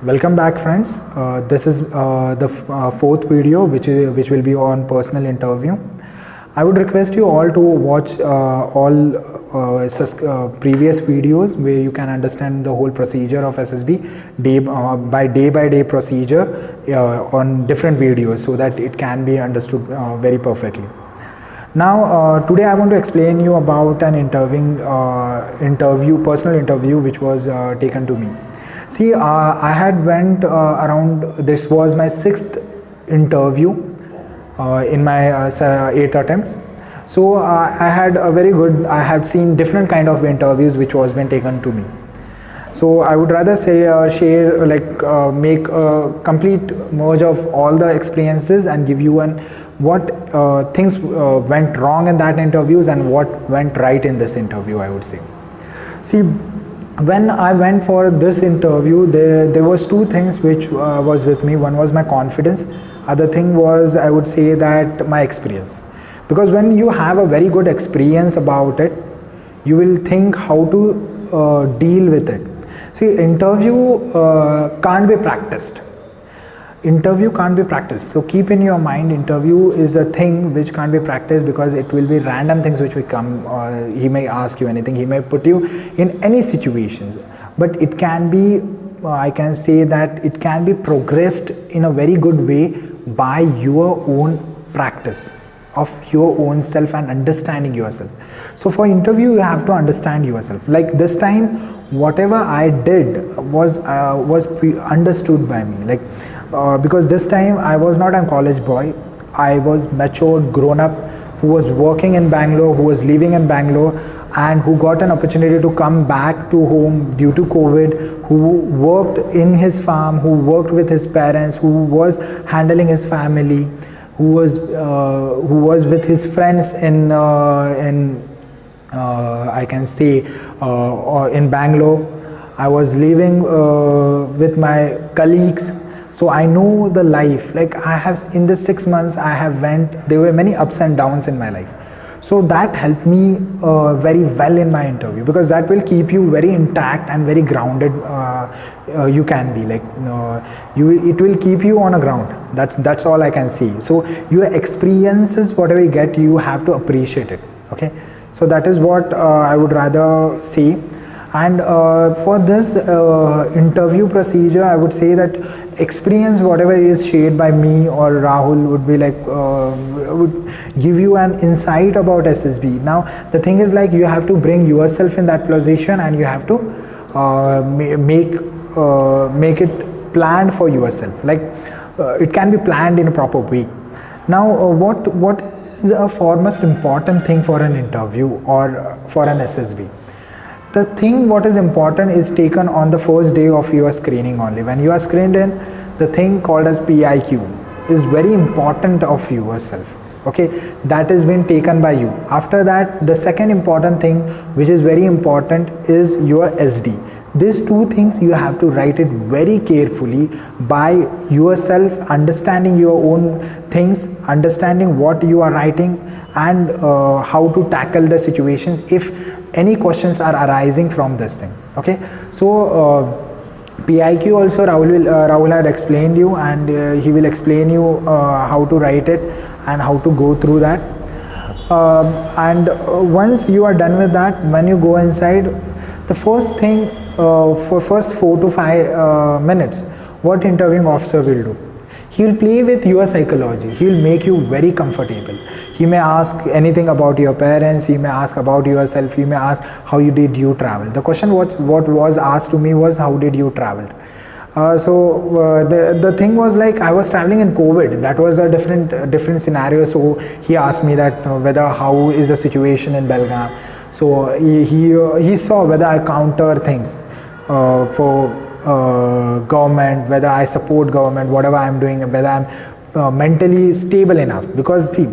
Welcome back, friends. This is the fourth video, which will be on personal interview. I would request you all to watch all previous videos where you can understand the whole procedure of SSB by day procedure on different videos, so that it can be understood very perfectly. Now, today I want to explain you about an personal interview, which was taken to me. See, I had went around. This was my sixth interview in my 8 attempts. So I had a very good. I had seen different kind of interviews which was been taken to me. So I would rather say share, make a complete merge of all the experiences and give you what things went wrong in that interviews and what went right in this interview, I would say. See, when I went for this interview, there was two things which was with me. One was my confidence. Other thing was, I would say, that my experience. Because when you have a very good experience about it, you will think how to deal with it. See, interview can't be practiced. Interview can't be practiced. So keep in your mind, interview is a thing which can't be practiced, because it will be random things which will come. He may ask you anything, he may put you in any situations, but it can be, I can say that it can be progressed in a very good way by your own practice of your own self and understanding yourself. So for interview, you have to understand yourself. Like this time, whatever I did was understood by me. Because this time I was not a college boy. I was matured, grown up, who was working in Bangalore, who was living in Bangalore, and who got an opportunity to come back to home due to COVID, who worked in his farm, who worked with his parents, who was handling his family, who was with his friends in I can say in Bangalore. I was living with my colleagues. So I know the life. Like I have, in the 6 months I have there were many ups and downs in my life. So that helped me very well in my interview, because that will keep you very intact and very grounded. You can be it will keep you on a ground. That's all I can see. So your experiences, whatever you get, you have to appreciate it. Okay. So that is what I would rather say. And for this interview procedure, I would say that experience, whatever is shared by me or Rahul, would be would give you an insight about SSB. Now the thing is, you have to bring yourself in that position, and you have to make it planned for yourself. It can be planned in a proper way. Now what is a foremost important thing for an interview or for an SSB? The thing what is important is taken on the first day of your screening only. When you are screened in, the thing called as PIQ is very important of yourself. Okay, that has been taken by you. After that, the second important thing which is very important is your SD. These two things you have to write it very carefully by yourself, understanding your own things, understanding what you are writing, and how to tackle the situations if any questions are arising from this thing. Okay, so PIQ also Rahul had explained you, and he will explain you how to write it and how to go through that. And once you are done with that, when you go inside, the first thing for first 4 to 5 minutes, what interviewing officer will do, he will play with your psychology. He will make you very comfortable. He may ask anything about your parents. He may ask about yourself. He may ask how did you travel. The question what was asked to me was, how did you travel? The thing was, I was traveling in COVID. That was a different scenario. So he asked me that whether how is the situation in Belgaum. So he saw whether I counter things for government, whether I support government, whatever I'm doing, whether I'm mentally stable enough. Because see,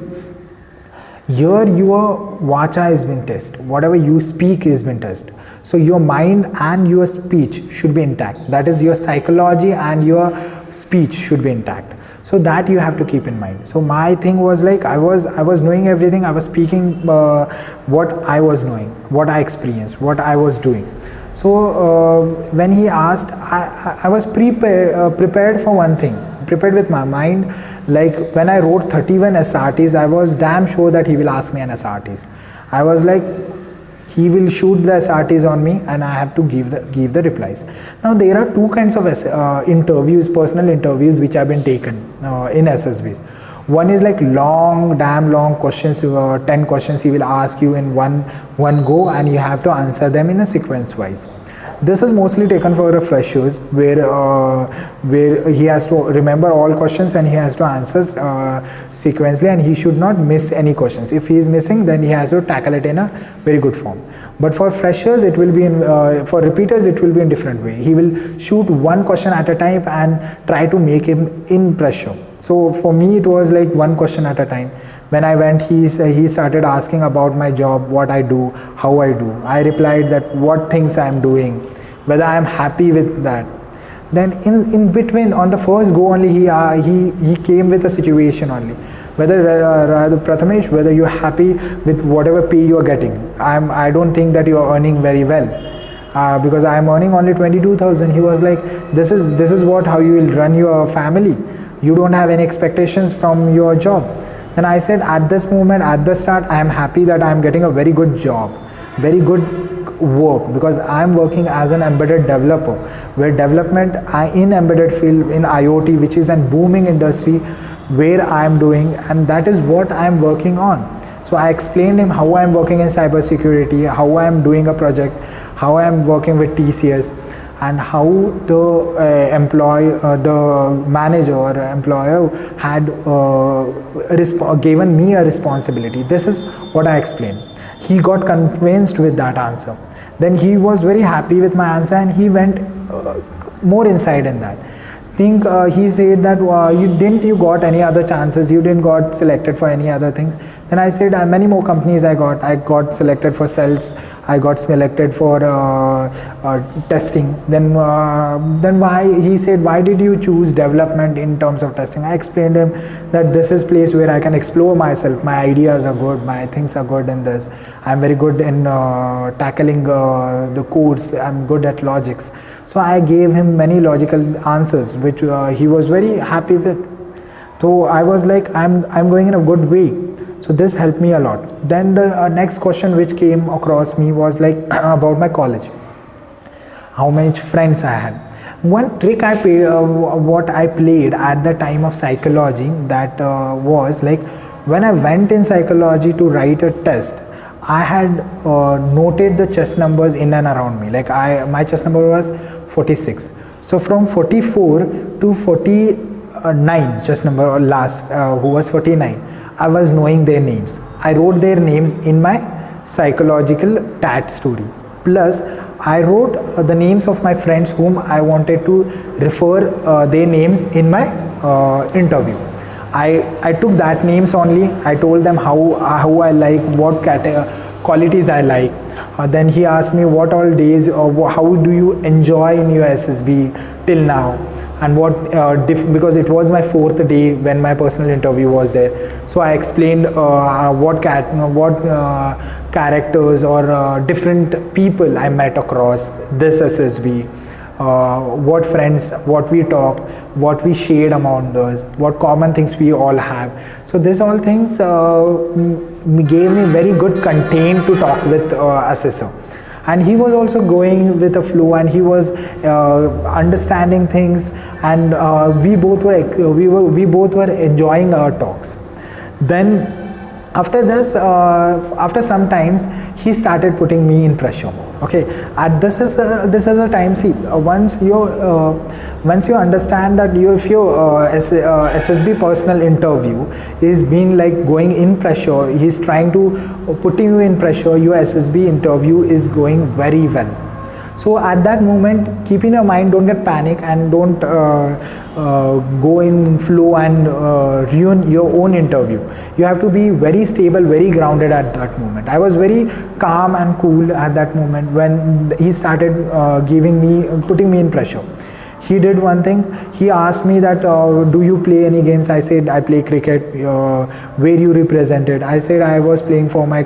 here your vacha has been tested, whatever you speak has been tested. So your mind and your speech should be intact. That is, your psychology and your speech should be intact. So that you have to keep in mind. So my thing was I was knowing everything. I was speaking what I was knowing, what I experienced, what I was doing. So when he asked, I was prepared for one thing, prepared with my mind. Like when I wrote 31 SRTs, I was damn sure that he will ask me an SRTs. I was like, he will shoot the SRTs on me and I have to give the replies. Now there are two kinds of interviews, personal interviews, which have been taken in SSBs. One is like damn long questions, 10 questions he will ask you in one go, and you have to answer them in a sequence wise. This is mostly taken for freshers, where he has to remember all questions and he has to answer sequentially, and he should not miss any questions. If he is missing, then he has to tackle it in a very good form. But for freshers, it will be for repeaters, it will be in different way. He will shoot one question at a time and try to make him in pressure. So for me, it was like one question at a time. When I went, he started asking about my job, what I do, how I do. I replied that what things I am doing, whether I am happy with that. Then in between, on the first go only, he came with a situation only. Whether Prathamesh, whether you're happy with whatever pay you are getting. I don't think that you are earning very well. Because I am earning only 22,000. He was like, this is how you will run your family. You don't have any expectations from your job. Then I said, at this moment, at the start, I am happy that I am getting a very good job, very good work, because I am working as an embedded developer, where development in embedded field in IoT, which is a booming industry, where I am doing, and that is what I am working on. So I explained him how I am working in cybersecurity, how I am doing a project, how I am working with TCS, and how the the manager or employer had given me a responsibility. This is what I explained. He got convinced with that answer. Then he was very happy with my answer, and he went more inside in that. He said that you got any other chances, you didn't got selected for any other things. Then I said many more companies I got selected for sales, I got selected for testing. Then why, he said, why did you choose development in terms of testing? I explained him that this is place where I can explore myself, my ideas are good, my things are good in this, I'm very good in tackling the codes, I'm good at logics. So I gave him many logical answers, which he was very happy with. So I was like, I'm going in a good way. So this helped me a lot. Then the next question which came across me was like about my college, how many friends I had. One trick what I played at the time of psychology, that was like, when I went in psychology to write a test, I had noted the chess numbers in and around me. Like my chess number was 46. So from 44 to 49 chess number, or last who was 49, I was knowing their names. I wrote their names in my psychological TAT story. Plus I wrote the names of my friends whom I wanted to refer their names in my interview. I took that names only. I told them how I like, what qualities I like. Then he asked me what all days, or how do you enjoy in your SSB till now, and what because it was my 4th day when my personal interview was there. So I explained what characters or different people I met across this SSB, what friends, what we talk, what we shared among us, what common things we all have. So this all things gave me very good content to talk with assessor. And he was also going with the flow, and he was understanding things, and we both were enjoying our talks. Then after this, after some times, he started putting me in pressure. Okay, this is a time. See, once you understand that if your SSB personal interview is being like going in pressure, he's trying to putting you in pressure, your SSB interview is going very well. So at that moment, keep in your mind, don't get panic, and don't go in flow and ruin your own interview. You have to be very stable, very grounded at that moment. I was very calm and cool at that moment when he started putting me in pressure. He did one thing. He asked me that, do you play any games? I said, I play cricket. Where you represented? I said, I was playing for my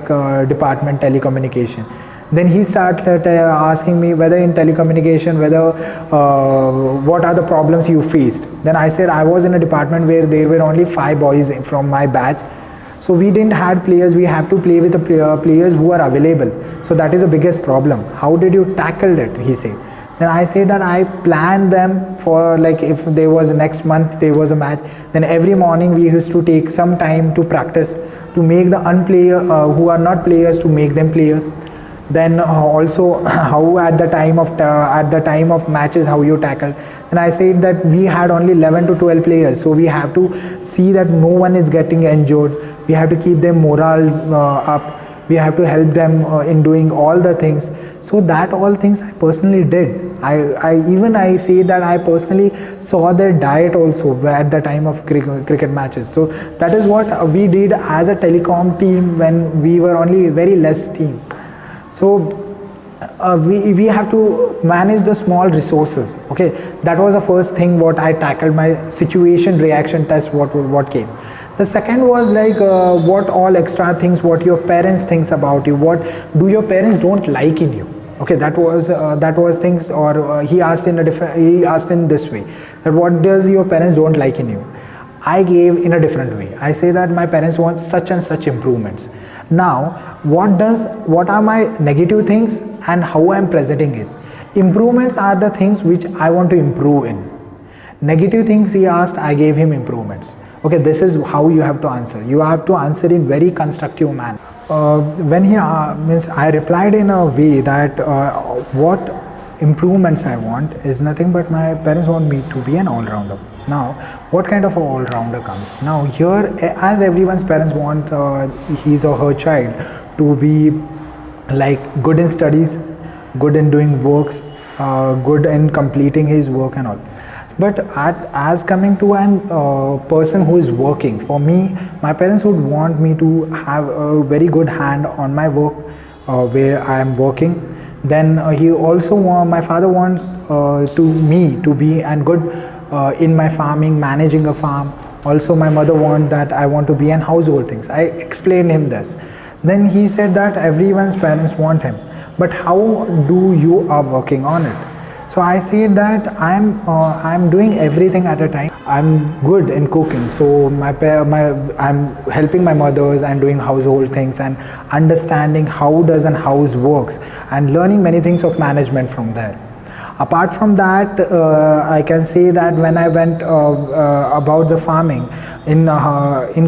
department, telecommunication. Then he started asking me whether in telecommunication, whether what are the problems you faced. Then I said I was in a department where there were only 5 boys from my batch, so we didn't had players. We have to play with the players who are available. So that is the biggest problem. How did you tackle it? He said. Then I said that I planned them for, like, if there was next month there was a match, then every morning we used to take some time to practice, to make the unplayer who are not players, to make them players. Then also how at the time of matches, how you tackle. And I said that we had only 11 to 12 players, so we have to see that no one is getting injured. We have to keep them morale up. We have to help them in doing all the things. So that all things I personally did. I say that I personally saw their diet also at the time of cricket matches. So that is what we did as a telecom team when we were only very less team. So we have to manage the small resources. Okay, that was the first thing what I tackled, my situation reaction test, what came. The second was like what all extra things what your parents thinks about you, what do your parents don't like in you. Okay, that was things, or he asked in this way, that what does your parents don't like in you. I gave in a different way. I say that my parents want such and such improvements. Now what are my negative things and how I am presenting it. Improvements are the things which I want to improve in. Negative things he asked, I gave him improvements. Okay, this is how you have to answer. You have to answer in very constructive manner. When he means I replied in a way that what improvements I want is nothing but my parents want me to be an all-rounder. Now what kind of an all-rounder comes? Now here, as everyone's parents want his or her child to be like good in studies, good in doing works, good in completing his work and all. But as coming to an person who is working, for me, my parents would want me to have a very good hand on my work where I am working. Then my father wants me to be and good in my farming, managing a farm. Also my mother wants that I want to be in household things. I explained him this. Then he said that everyone's parents want him, but how do you are working on it? So I said that I'm doing everything at a time. I'm good in cooking, so I'm helping my mothers and doing household things and understanding how does an house works and learning many things of management from there. Apart from that, I can say that when I went about the farming in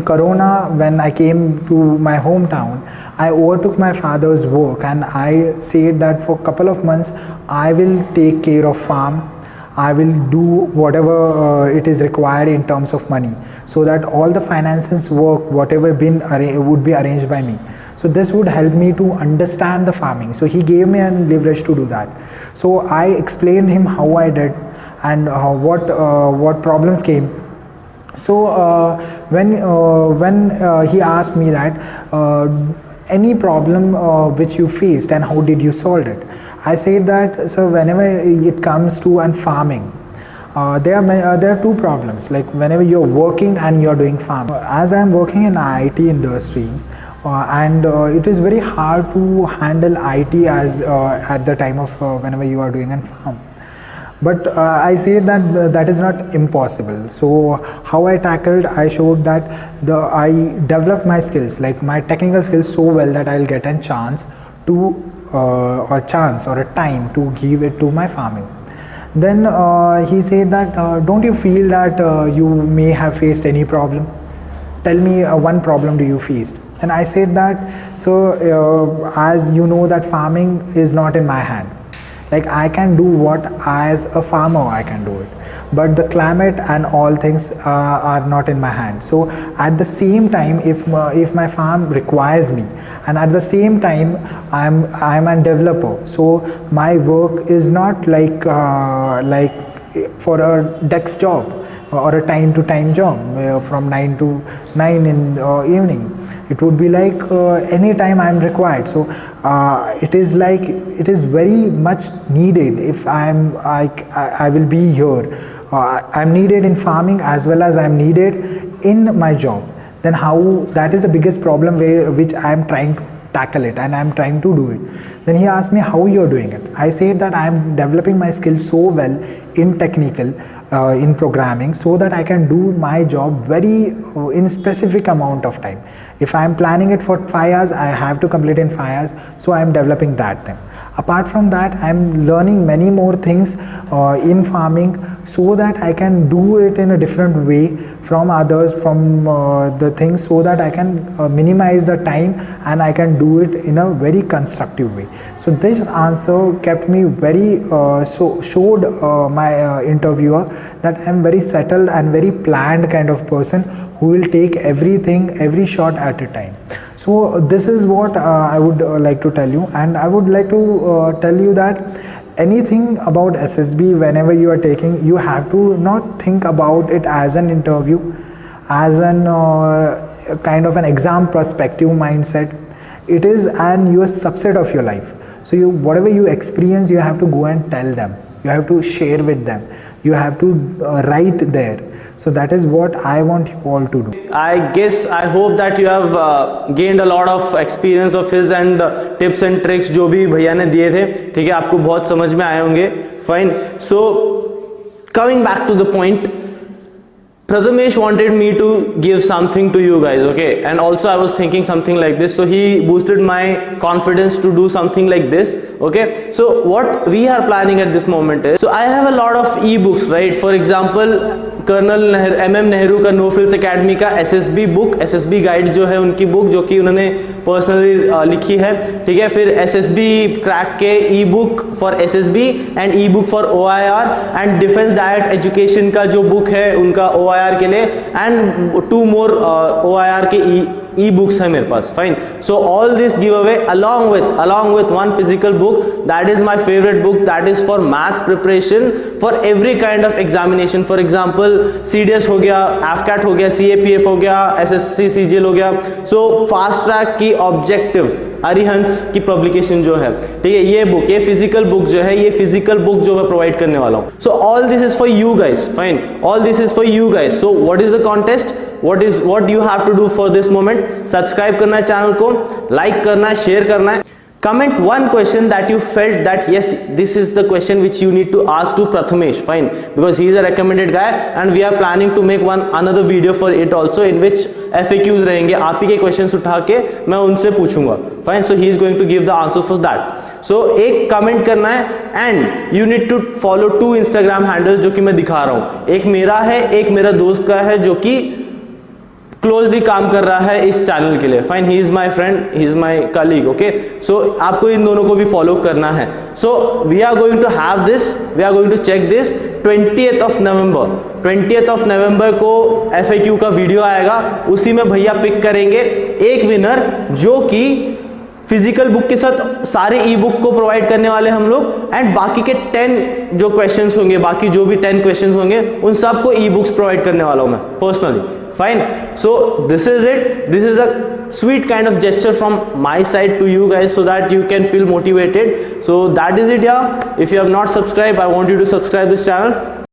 Corona, when I came to my hometown, I overtook my father's work and I said that for a couple of months I will take care of farm. I will do whatever it is required in terms of money, so that all the finances work, whatever would be arranged by me. So this would help me to understand the farming. So he gave me a leverage to do that. So I explained him how I did and what problems came. So when he asked me that any problem which you faced and how did you solve it, I said that, so whenever it comes to farming, there are two problems, like whenever you're working and you're doing farm. As I'm working in IT industry, and it is very hard to handle IT as at the time of whenever you are doing a farm. But I say that that is not impossible. So how I tackled, I showed that I developed my skills, like my technical skills, so well that I'll get a chance to or a time to give it to my farming. Then he said that don't you feel that you may have faced any problem? Tell me one problem do you face? And I said that, so as you know that farming is not in my hand. Like I can do what as a farmer I can do it, but the climate and all things are not in my hand. So at the same time, if my farm requires me, and at the same time I'm a developer, so my work is not like for a desk job or a time to time job from 9 to 9 in evening. It would be like any time I am required. So it is very much needed. If I will be here. I'm needed in farming as well as I'm needed in my job. Then how, that is the biggest problem which I am trying to tackle it and I'm trying to do it. Then he asked me how you're doing it. I said that I'm developing my skills so well in technical, in programming, so that I can do my job very in specific amount of time. If I'm planning it for 5 hours, I have to complete in 5 hours. So I'm developing that thing. Apart from that, I'm learning many more things in farming, so that I can do it in a different way from others, from the things, so that I can minimize the time and I can do it in a very constructive way. So this answer kept me very showed my interviewer that I'm very settled and very planned kind of person who will take everything, every shot at a time. So this is what I would like to tell you, and I would like to tell you that anything about SSB, whenever you are taking, you have to not think about it as an interview, as an kind of an exam perspective mindset. It is your subset of your life. So whatever you experience, you have to go and tell them, you have to share with them, you have to write there. So that is what I want you all to do. I hope that you have gained a lot of experience of his and tips and tricks जो भी भैया ने दिए थे, ठीक है, आपको बहुत समझ में आए होंगे. Fine. So coming back to the point, Prathamesh wanted me to give something to you guys, okay, and also I was thinking something like this, so he boosted my confidence to do something like this, okay. So what we are planning at this moment is, so I have a lot of ebooks, right? For example, colonel MM Nehru का no frills academy का SSB book, SSB guide जो है उनकी book, जो कि उन्होंने personally लिखी है, ठीक है. फिर SSB क्रैक के ई book for SSB and E book for OIR, and defence diet education का जो बुक है उनका OIR के लिए, एंड 2 more OIR के ई बुक्स है मेरे पास. Fine. So all this give away along with one physical book. That is my favorite book. That is for maths preparation for every kind of examination. For example, CDS हो गया, AFCAT हो गया, CAPF हो गया, SSC CGL हो गया. So fast track की objective अरिहंस की पब्लिकेशन जो है, ठीक है, ये बुक, ये फिजिकल बुक जो है, ये फिजिकल बुक जो मैं प्रोवाइड करने वाला हूँ. सो all this is for you guys. Fine. All this is for you guys. So what is the contest? what you have to do for this moment? Subscribe करना है चैनल को, like करना है, शेयर करना है. Comment one question that you felt that yes, this is the question which you need to ask to Prathamesh. Fine, because he is a recommended guy and we are planning to make another video for it also, in which FAQs रहेंगे. आप ही के questions उठा के मैं उनसे पूछूंगा. Fine, so he is going to give the answers for that. So एक comment करना है, and you need to follow 2 Instagram handles जो कि मैं दिखा रहा हूँ. एक मेरा है, एक मेरा दोस्त का है जो कि क्लोजली काम कर रहा है इस चैनल के लिए. Fine. He is my friend, he is my colleague. Okay. So आपको इन दोनों को भी फॉलो करना है. So we are going to have this, we are going to check this 20th of November. 20th of November को FAQ का video आएगा. उसी में भैया पिक करेंगे एक विनर, जो कि फिजिकल बुक के साथ सारे ई बुक को प्रोवाइड करने वाले हम लोग, एंड बाकी के 10 जो क्वेश्चंस होंगे, बाकी जो भी 10 क्वेश्चंस होंगे, उन सबको ई बुक्स प्रोवाइड करने वाला हूं मैं personally. Fine. So this is it. This is a sweet kind of gesture from my side to you guys, so that you can feel motivated. So that is it. Yeah. If you have not subscribed, I want you to subscribe this channel.